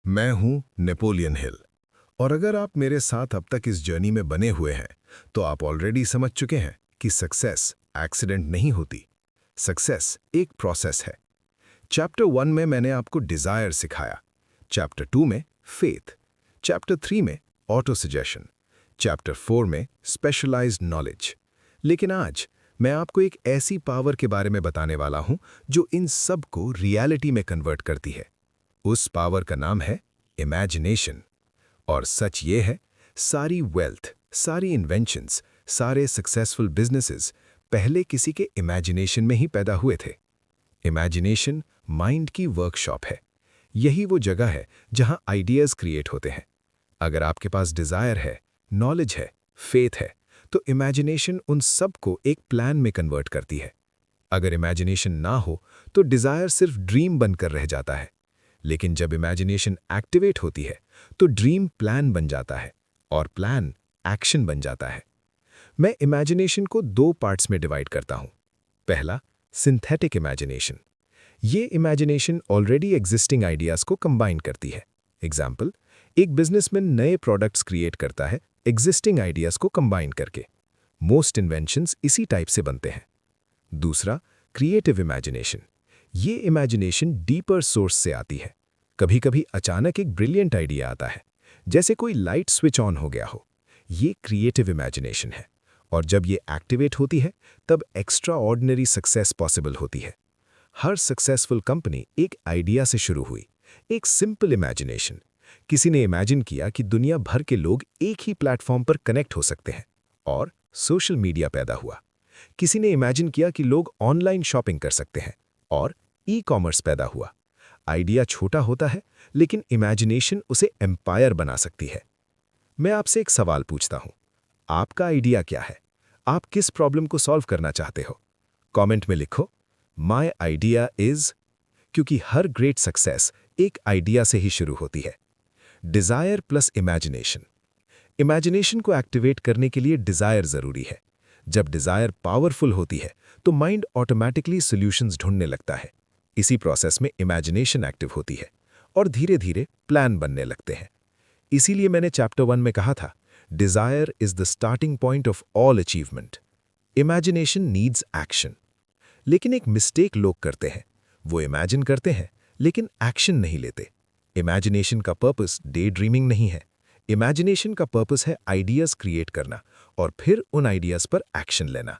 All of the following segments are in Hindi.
मैं हूं नेपोलियन हिल। और अगर आप मेरे साथ अब तक इस जर्नी में बने हुए हैं तो आप ऑलरेडी समझ चुके हैं कि सक्सेस एक्सीडेंट नहीं होती। सक्सेस एक प्रोसेस है। चैप्टर 1 में मैंने आपको डिजायर सिखाया, चैप्टर 2 में फेथ, चैप्टर 3 में ऑटो सजेशन, चैप्टर 4 में स्पेशलाइज्ड नॉलेज। लेकिन आज मैं आपको एक ऐसी पावर के बारे में बताने वाला हूं जो इन सब को रियलिटी में कन्वर्ट करती है। उस पावर का नाम है इमेजिनेशन। और सच ये है, सारी वेल्थ, सारी इन्वेंशंस, सारे सक्सेसफुल बिजनेसेस पहले किसी के इमेजिनेशन में ही पैदा हुए थे। इमेजिनेशन माइंड की वर्कशॉप है। यही वो जगह है जहां आइडियाज क्रिएट होते हैं। अगर आपके पास डिजायर है, नॉलेज है, फेथ है, तो इमेजिनेशन उन सब को एक प्लान में कन्वर्ट करती है। अगर इमेजिनेशन ना हो तो डिजायर सिर्फ ड्रीम बनकर रह जाता है। लेकिन जब इमेजिनेशन एक्टिवेट होती है तो ड्रीम प्लान बन जाता है और प्लान एक्शन बन जाता है। मैं इमेजिनेशन को दो पार्ट्स में डिवाइड करता हूं। पहला, सिंथेटिक इमेजिनेशन। ये इमेजिनेशन ऑलरेडी एग्जिस्टिंग आइडियाज को कंबाइन करती है। एग्जाम्पल, एक बिजनेसमैन नए प्रोडक्ट्स क्रिएट करता है एग्जिस्टिंग आइडियाज को कंबाइन करके। मोस्ट इन्वेंशंस इसी टाइप से बनते हैं। दूसरा, क्रिएटिव इमेजिनेशन। ये इमेजिनेशन डीपर सोर्स से आती है। कभी कभी अचानक एक ब्रिलियंट आइडिया आता है, जैसे कोई लाइट स्विच ऑन हो गया हो। ये क्रिएटिव इमेजिनेशन है। और जब ये एक्टिवेट होती है तब एक्स्ट्रा ऑर्डिनरी सक्सेस पॉसिबल होती है। हर सक्सेसफुल कंपनी एक आइडिया से शुरू हुई, एक सिंपल इमेजिनेशन। किसी ने इमेजिन किया कि दुनिया भर के लोग एक ही प्लेटफॉर्म पर कनेक्ट हो सकते हैं और सोशल मीडिया पैदा हुआ। किसी ने इमेजिन किया कि लोग ऑनलाइन शॉपिंग कर सकते हैं और ई कॉमर्स पैदा हुआ। आइडिया छोटा होता है लेकिन इमेजिनेशन उसे एम्पायर बना सकती है। मैं आपसे एक सवाल पूछता हूं, आपका आइडिया क्या है? आप किस प्रॉब्लम को सॉल्व करना चाहते हो? कमेंट में लिखो, माय आइडिया इज। क्योंकि हर ग्रेट सक्सेस एक आइडिया से ही शुरू होती है। Desire plus imagination. इमेजिनेशन को एक्टिवेट करने के लिए डिजायर जरूरी है। जब डिजायर पावरफुल होती है तो माइंड ऑटोमैटिकली सॉल्यूशंस ढूंढने लगता है। इसी प्रोसेस में इमेजिनेशन एक्टिव होती है और धीरे धीरे प्लान बनने लगते हैं। इसीलिए मैंने चैप्टर 1 में कहा था, desire is the starting point of all achievement. Imagination needs action. लेकिन एक मिस्टेक लोग करते हैं, वो इमेजिन करते हैं लेकिन एक्शन नहीं लेते। इमेजिनेशन का पर्पस डे ड्रीमिंग नहीं है। इमेजिनेशन का पर्पस है आइडियाज क्रिएट करना और फिर उन आइडियाज पर एक्शन लेना।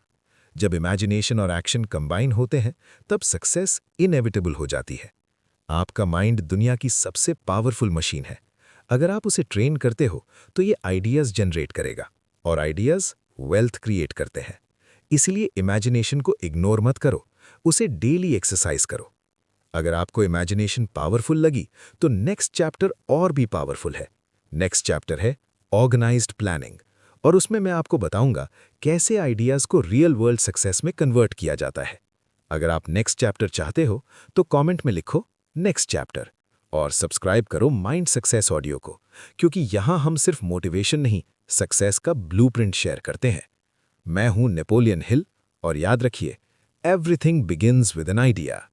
जब इमेजिनेशन और एक्शन कंबाइन होते हैं तब सक्सेस इनएविटेबल हो जाती है। आपका माइंड दुनिया की सबसे पावरफुल मशीन है। अगर आप उसे ट्रेन करते हो तो ये आइडियाज जनरेट करेगा और आइडियाज वेल्थ क्रिएट करते हैं। इसलिए इमेजिनेशन को इग्नोर मत करो, उसे डेली एक्सरसाइज करो। अगर आपको इमेजिनेशन पावरफुल लगी तो नेक्स्ट चैप्टर और भी पावरफुल है। नेक्स्ट चैप्टर है ऑर्गेनाइज्ड प्लानिंग और उसमें मैं आपको बताऊंगा कैसे आइडियाज को रियल वर्ल्ड सक्सेस में कन्वर्ट किया जाता है। अगर आप नेक्स्ट चैप्टर चाहते हो तो कमेंट में लिखो नेक्स्ट चैप्टर और सब्सक्राइब करो माइंड सक्सेस ऑडियो को, क्योंकि यहां हम सिर्फ मोटिवेशन नहीं, सक्सेस का ब्लूप्रिंट शेयर करते हैं। मैं हूं नेपोलियन हिल और याद रखिए, everything begins with an idea.